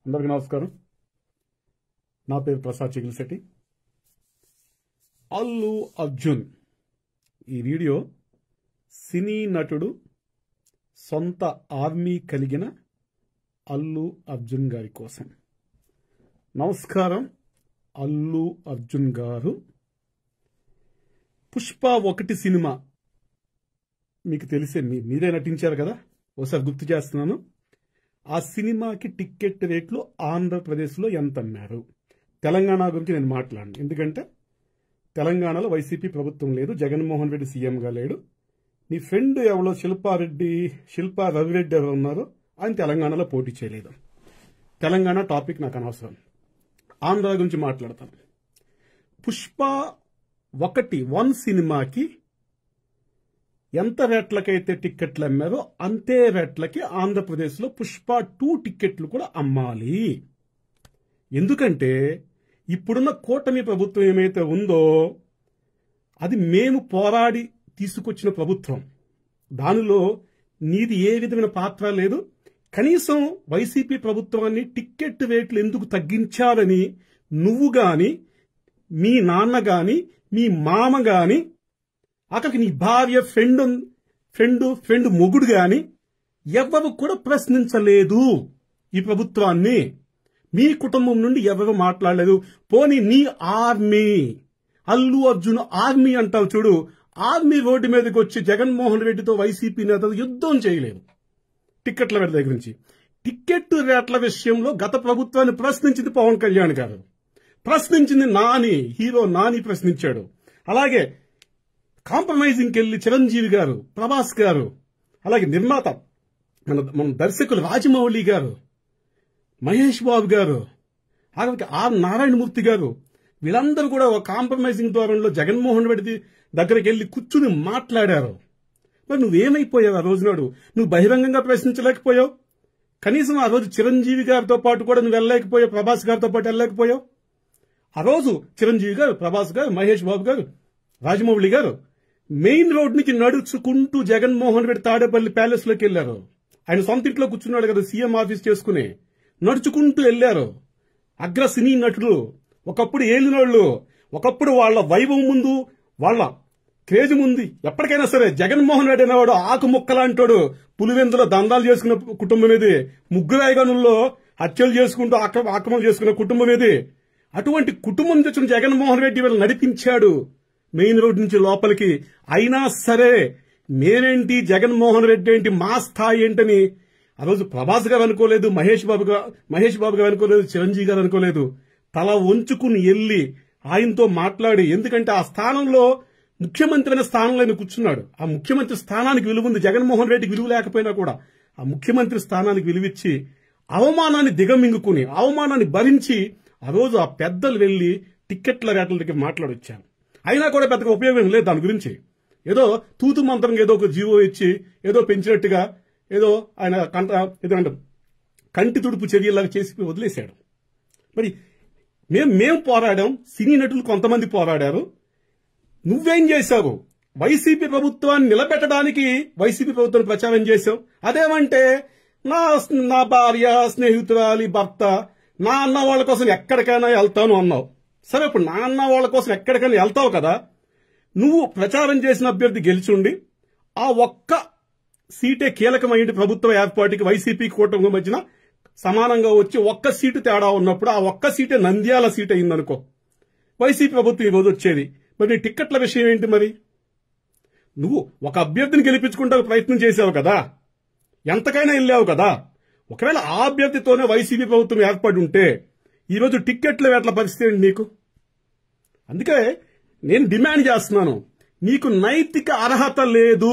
అందరికీ నమస్కారం. నా పేరు ప్రసాద్ చిగిలిశెట్టి. అల్లు అర్జున్ ఈ వీడియో సినీ నటుడు, సొంత ఆర్మీ కలిగిన అల్లు అర్జున్ గారి కోసం. నమస్కారం అల్లు అర్జున్ గారు. పుష్ప 1 సినిమా మీకు తెలిసే, మీరే నటించారు కదా, ఒకసారి గుర్తు చేస్తున్నాను. ఆ సినిమాకి టికెట్ రేట్లు ఆంధ్రప్రదేశ్లో ఎంత అన్నారు? తెలంగాణ గురించి నేను మాట్లాడను, ఎందుకంటే తెలంగాణలో వైసీపీ ప్రభుత్వం లేదు, జగన్మోహన్ రెడ్డి సీఎంగా లేడు. నీ ఫ్రెండ్ ఎవరో శిల్పా రవిరెడ్డి ఎవరు ఉన్నారో ఆయన తెలంగాణలో పోటీ చేయలేదు. తెలంగాణ టాపిక్ నాకు అనవసరం, ఆంధ్ర గురించి మాట్లాడతాను. పుష్ప 1 సినిమాకి ఎంత రేట్లకైతే టిక్కెట్లు అమ్మారో అంతే రేట్లకి ఆంధ్రప్రదేశ్లో పుష్ప 2 టిక్కెట్లు కూడా అమ్మాలి. ఎందుకంటే ఇప్పుడున్న కూటమి ప్రభుత్వం ఏమైతే ఉందో అది మేము పోరాడి తీసుకొచ్చిన ప్రభుత్వం. దానిలో నీది ఏ విధమైన పాత్ర లేదు. కనీసం వైసీపీ ప్రభుత్వాన్ని టిక్కెట్ రేట్లు ఎందుకు తగ్గించాలని నువ్వు గాని, మీ నాన్న గాని, మీ మామ గాని, అక్కడికి నీ భార్య, ఫ్రెండ్ మొగుడు గాని ఎవరు కూడా ప్రశ్నించలేదు ఈ ప్రభుత్వాన్ని. మీ కుటుంబం నుండి ఎవరు మాట్లాడలేదు. పోనీ నీ ఆర్మీ, అల్లు అర్జున్ ఆర్మీ అంటావు చూడు, ఆర్మీ రోడ్డు మీదకి వచ్చి జగన్మోహన్ రెడ్డితో వైసీపీ నేతలు యుద్ధం చేయలేదు టిక్కెట్ల రేట్ల దగ్గర నుంచి. టిక్కెట్ రేట్ల విషయంలో గత ప్రభుత్వాన్ని ప్రశ్నించింది పవన్ కళ్యాణ్ గారు, ప్రశ్నించింది హీరో నాని ప్రశ్నించాడు. అలాగే కాంప్రమైజింగ్కి వెళ్ళి చిరంజీవి గారు, ప్రభాస్ గారు, అలాగే నిర్మాత మన దర్శకులు రాజమౌళి గారు, మహేష్ బాబు గారు, అలాగే ఆర్ నారాయణమూర్తి గారు, వీళ్ళందరూ కూడా ఒక కాంప్రమైజింగ్ ధోరణిలో జగన్మోహన్ రెడ్డి దగ్గరికి వెళ్ళి కూర్చుని మాట్లాడారు. మరి నువ్వేమైపోయావు? ఆ రోజు నాడు నువ్వు బహిరంగంగా ప్రశ్నించలేకపోయావు. కనీసం ఆ రోజు చిరంజీవి గారితో పాటు కూడా నువ్వు వెళ్ళలేకపోయావు, ప్రభాస్ గారితో పాటు వెళ్ళలేకపోయావు. ఆ రోజు చిరంజీవి గారు, ప్రభాస్ గారు, మహేష్ బాబు గారు, రాజమౌళి గారు మెయిన్ రోడ్ నుంచి నడుచుకుంటూ జగన్మోహన్ రెడ్డి తాడేపల్లి ప్యాలెస్ లోకి వెళ్లారు. ఆయన సొంత ఇంట్లో కూర్చున్నాడు కదా, సీఎం ఆఫీస్ చేసుకుని నడుచుకుంటూ వెళ్లారు. అగ్ర సినీ నటులు, ఒకప్పుడు ఏలినోళ్లు, ఒకప్పుడు వాళ్ళ వైభవం ముందు, వాళ్ళ క్రేజ్ ముందు ఎప్పటికైనా సరే జగన్మోహన్ రెడ్డి అనేవాడు ఆకు ముక్కలాంటాడు. పులివెందులో దందాలు చేసుకున్న కుటుంబం ఇది, ముగ్గురాయగనుల్లో హత్యలు చేసుకుంటూ ఆక్రమణ చేసుకున్న కుటుంబం ఇది. అటువంటి కుటుంబం తెచ్చిన జగన్మోహన్ రెడ్డి వీళ్ళు నడిపించాడు మెయిన్ రోడ్ నుంచి లోపలికి. అయినా సరే మేమేంటి, జగన్మోహన్ రెడ్డి ఏంటి, మా స్థాయి ఏంటని ఆ రోజు ప్రభాస్ గారు అనుకోలేదు, మహేష్ బాబు గారు అనుకోలేదు, చిరంజీవి గారు అనుకోలేదు. తల వంచుకుని వెళ్లి ఆయనతో మాట్లాడి, ఎందుకంటే ఆ స్థానంలో ముఖ్యమంత్రి అనే స్థానంలో ఆయన కూర్చున్నాడు. ఆ ముఖ్యమంత్రి స్థానానికి విలువ ఉంది, జగన్మోహన్ రెడ్డికి విలువ లేకపోయినా కూడా ఆ ముఖ్యమంత్రి స్థానానికి విలువిచ్చి అవమానాన్ని దిగమింగుకుని, అవమానాన్ని భరించి ఆ రోజు ఆ పెద్దలు వెళ్లి టిక్కెట్ల రేట్ల దగ్గర మాట్లాడొచ్చాను. అయినా కూడా పెద్దగా ఉపయోగం లేదు దాని గురించి. ఏదో తూతు మంత్రంగా ఏదో ఒక జీవో ఇచ్చి ఏదో పెంచినట్టుగా ఏదో ఆయన కంటి తుడుపు చర్యలాగా చేసి వదిలేశాడు. మరి మేము పోరాడాం, సినీ నటులు కొంతమంది పోరాడారు. నువ్వేం చేశావు? వైసీపీ ప్రభుత్వాన్ని నిలబెట్టడానికి వైసీపీ ప్రభుత్వాన్ని ప్రచారం చేశావు. అదేమంటే నా భార్య, స్నేహితురాలి భర్త, నా అన్న వాళ్ళ కోసం ఎక్కడికైనా వెళ్తాను అన్నావు. సరే, ఇప్పుడు నా అన్న వాళ్ళ కోసం ఎక్కడికైనా వెళ్తావు కదా. నువ్వు ప్రచారం చేసిన అభ్యర్థి గెలిచుండి ఆ ఒక్క సీటే కీలకమైన ప్రభుత్వ ఏర్పాటుకి వైసీపీ కూటమి మధ్యన సమానంగా వచ్చి ఒక్క సీటు తేడా ఉన్నప్పుడు ఆ ఒక్క సీటే నంద్యాల సీట్ అయిందనుకో, వైసీపీ ప్రభుత్వం ఈ రోజు వచ్చేది. మరి నీ టిక్కెట్ల విషయం ఏంటి? మరి నువ్వు ఒక అభ్యర్థిని గెలిపించుకుంటా ప్రయత్నం చేశావు కదా, ఎంతకైనా వెళ్ళావు కదా. ఒకవేళ ఆ అభ్యర్థితోనే వైసీపీ ప్రభుత్వం ఏర్పడి ఉంటే ఈరోజు టిక్కెట్ల వేట్ల పరిస్థితి ఏంటి నీకు? అందుకే నేను డిమాండ్ చేస్తున్నాను, నీకు నైతిక అర్హత లేదు.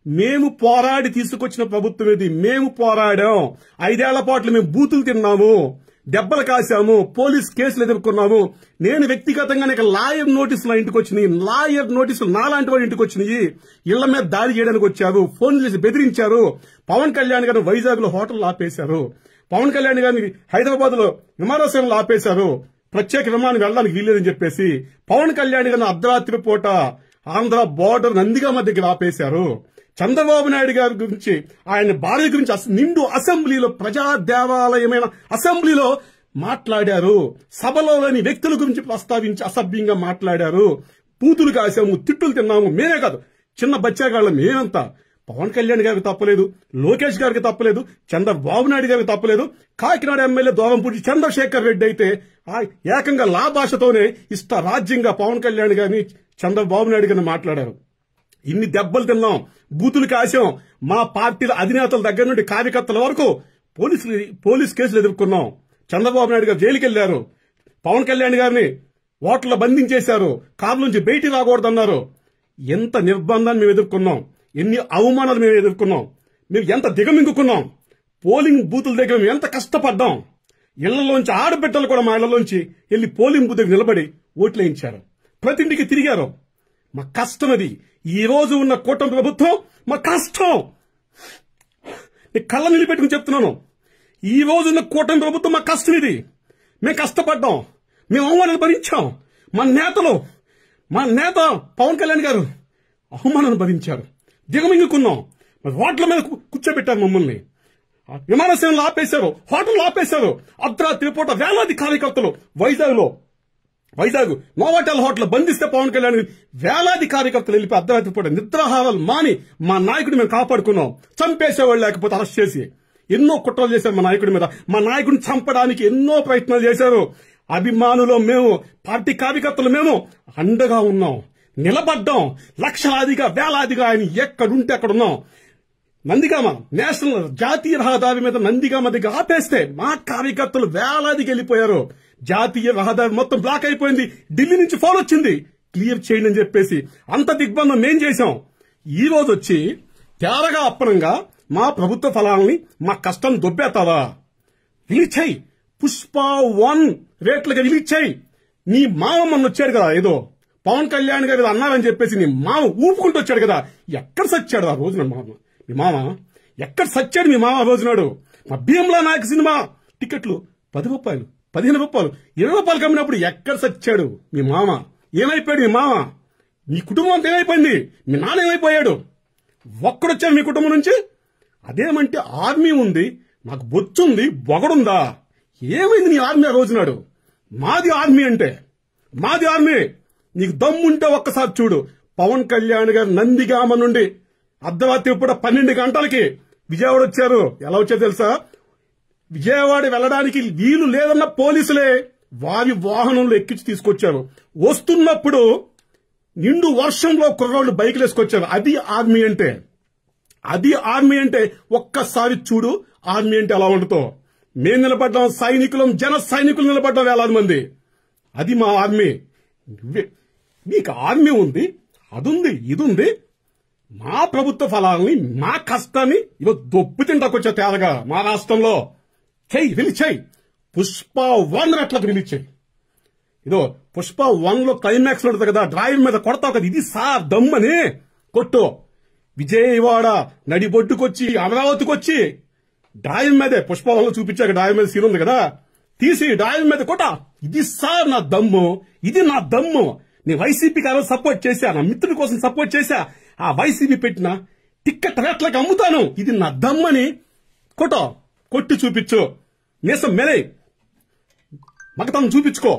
మేము పోరాడి తీసుకొచ్చిన ప్రభుత్వం ఇది, మేము పోరాడాం. 5 ఏళ్ల పాటు మేము బూతులు తిన్నాము, దెబ్బలు కాశాము, పోలీస్ కేసులు ఎదుర్కొన్నాము. నేను వ్యక్తిగతంగా నీకు లాయర్ నోటీసులు ఇంటికి వచ్చినాయి, లాయర్ నోటీసులు నాలాంటి వాడి ఇంటికి వచ్చినాయి. ఇళ్ల మీద దాడి చేయడానికి వచ్చారు, ఫోన్లు చేసి బెదిరించారు. పవన్ కళ్యాణ్ గారు వైజాగ్ లో హోటల్ ఆపేశారు, పవన్ కళ్యాణ్ గారిని హైదరాబాద్ లో విమానాశ్రయంలో ఆపేశారు, ప్రత్యేక విమానం వెళ్ళడానికి వీల్లేదని చెప్పేసి. పవన్ కళ్యాణ్ గారిని అర్ధరాత్రి పూట ఆంధ్ర బోర్డర్ నందిగామ దగ్గర ఆపేశారు. చంద్రబాబు నాయుడు గారి గురించి, ఆయన భార్య గురించి నిండు అసెంబ్లీలో, ప్రజా దేవాలయమైన అసెంబ్లీలో మాట్లాడారు. సభలోని వ్యక్తుల గురించి ప్రస్తావించి అసభ్యంగా మాట్లాడారు. పూతులు కాసాము, తిట్టులు తిన్నాము. మేమే కాదు, చిన్న బచ్చాగాళ్ళం మేమంతా. పవన్ కళ్యాణ్ గారికి తప్పలేదు, లోకేష్ గారికి తప్పలేదు, చంద్రబాబు నాయుడు గారికి తప్పలేదు. కాకినాడ ఎమ్మెల్యే దోవంపూడి చంద్రశేఖర్ రెడ్డి అయితే ఏకంగా లా భాషతోనే రాజ్యంగా పవన్ కళ్యాణ్ గారిని, చంద్రబాబు నాయుడు గారిని మాట్లాడారు. ఇన్ని దెబ్బలు తిన్నాం, బూతులు కాసాం. మా పార్టీల అధినేతల దగ్గర నుండి కార్యకర్తల వరకు పోలీస్ కేసులు ఎదుర్కొన్నాం. చంద్రబాబు నాయుడు గారు జైలుకి వెళ్లారు. పవన్ కళ్యాణ్ గారిని ఓట్ల బంధించేశారు. కారు నుంచి బయటికి రాకూడదన్నారు. ఎంత నిర్బంధాన్ని మేము ఎదుర్కొన్నాం, ఎన్ని అవమానాలు మేము ఎదుర్కొన్నాం, మేము ఎంత దిగమింగుకున్నాం. పోలింగ్ బూతుల దగ్గర మేము ఎంత కష్టపడ్డాం. ఇళ్లలోంచి ఆడబిడ్డలు కూడా మా ఇళ్లలోంచి వెళ్లి పోలింగ్ బూత్ దగ్గర నిలబడి ఓట్లు వేయించారు. ప్రతి ఇంటికి తిరిగారు. మా కష్టం అది. ఈ రోజు ఉన్న కూటమి ప్రభుత్వం మా కష్టం. కళ్ళ నిలిపెట్టుకుని చెప్తున్నాను, ఈ రోజు ఉన్న కూటమి ప్రభుత్వం మా కష్టం ఇది. మేము కష్టపడ్డాం, మేము అవమానాలు భరించాం. మా నేత పవన్ కళ్యాణ్ గారు అవమానాలు భరించారు. దిగమింగుకున్నాం. రోడ్ల మీద కూర్చోబెట్టారు మమ్మల్ని. విమానాశ్రయంలో ఆపేశారు, హోటల్లో ఆపేశారు. అర్ధరాత్రి పూట వేలాది కార్యకర్తలు వైజాగ్ నోవాటెల్ హోటల్ బంధిస్తే పవన్ కళ్యాణ్ వేలాది కార్యకర్తలు వెళ్ళిపోయి అర్ధరాత్రి పూట నిద్రాహారాలు మాని మా నాయకుడిని మేము కాపాడుకున్నాం. చంపేసేవాళ్ళు లేకపోతే అరెస్ట్ చేసి ఎన్నో కుట్రలు చేశారు మా నాయకుడి మీద. మా నాయకుడిని చంపడానికి ఎన్నో ప్రయత్నాలు చేశారు. అభిమానులు మేము, పార్టీ కార్యకర్తలు మేము అండగా ఉన్నాం, నిలబడ్డాం. లక్షలాదిగా వేలాదిగా ఆయన ఎక్కడుంటే అక్కడున్నాం. నందిగామ నేషనల్ జాతీయ రహదారి మీద నందిగామ దగ్గర ఆపేస్తే మా కార్యకర్తలు వేలాదికి వెళ్ళిపోయారు. జాతీయ రహదారి మొత్తం బ్లాక్ అయిపోయింది. ఢిల్లీ నుంచి ఫోన్ వచ్చింది, క్లియర్ చేయండి అని చెప్పేసి. అంత దిగ్బంధం మేం చేశాం. ఈ రోజు వచ్చి తేరగా అప్పనంగా మా ప్రభుత్వ ఫలాలని, మా కష్టం దొబ్బేతావా? రిలీజ్ చేయి. పుష్ప 1 రేట్లుగా రిలీజ్ చేయి. నీ మామ మొన్న వచ్చాడు కదా, ఏదో పవన్ కళ్యాణ్ గారు అన్నారని చెప్పేసి నీ మామ ఊపుకుంటూ వచ్చాడు కదా. ఎక్కడ సచ్చాడు ఆ రోజున మీ మామ? ఎక్కడ సచ్చాడు మీ మామ ఆ రోజునాడు? మా భీమ్లా నాయక్ సినిమా టికెట్లు 10 రూపాయలు, 15 రూపాయలు, 20 రూపాయలు కమ్మినప్పుడు ఎక్కడ సచ్చాడు మీ మామ? ఏమైపోయాడు మీ మామ? మీ కుటుంబం అంతా ఏమైపోయింది? మీ నాన్న ఏమైపోయాడు? ఒక్కడొచ్చాడు మీ కుటుంబం నుంచి? అదేమంటే ఆర్మీ ఉంది, నాకు బొచ్చుంది, బొగడుందా? ఏమైంది నీ ఆర్మీ ఆ రోజునాడు? మాది ఆర్మీ అంటే, మాది ఆర్మీ. నీకు దమ్ముంటే ఒక్కసారి చూడు. పవన్ కళ్యాణ్ గారు నందిగామ నుండి అర్ధరాత్రి పూట 12 గంటలకి విజయవాడ వచ్చారు. ఎలా వచ్చారు తెలుసా? విజయవాడ వెళ్ళడానికి వీలు లేదన్న పోలీసులే వారి వాహనంలో ఎక్కించి తీసుకొచ్చారు. వస్తున్నప్పుడు నిండు వర్షంలో కుర్రాళ్ళు బైకులు వేసుకొచ్చారు. అది ఆర్మీ అంటే. అది ఆర్మీ అంటే ఒక్కసారి చూడు ఆర్మీ అంటే ఎలా ఉంటుందో. మేము నిలబడ్డాం, సైనికులం, జన సైనికులు నిలబడ్డాం వేలాది మంది. అది మా ఆర్మీ. మీకు ఆర్మీ ఉంది, అదుంది, ఇదుంది. మా ప్రభుత్వ ఫలాలని, మా కష్టాన్ని ఇవో దొబ్బు తింటాకొచ్చా తేరగా మా రాష్ట్రంలో. చెయ్యి, రిలీజ్ చెయ్యి. పుష్ప 1 రేట్లకు రిలీజ్ చెయ్యి. ఇదో పుష్ప 1లో క్లైమాక్స్ లో ఉంటుంది కదా, డ్రైవర్ మీద కొడతావు కదా, ఇది సార్ దమ్మని కొట్టు. విజయవాడ నడిబొడ్డుకొచ్చి అమరావతికి వచ్చి డ్రైవర్ మీదే పుష్ప 1లో చూపించాక డ్రైవర్ మీద సీన్ ఉంది కదా, తీసి డ్రైవర్ మీద కొట్ట. ఇది సార్ నా దమ్ము, ఇది నా దమ్ము. నీ వైసీపీకి ఆ రోజు సపోర్ట్ చేశా, నా మిత్రుడి కోసం సపోర్ట్ చేశా. ఆ వైసీపీ పెట్టిన టిక్కెట్ రేట్లకు అమ్ముతాను, ఇది నా దమ్మని కొట్టి చూపించు. మీసం మెలై మగతనం చూపించుకో.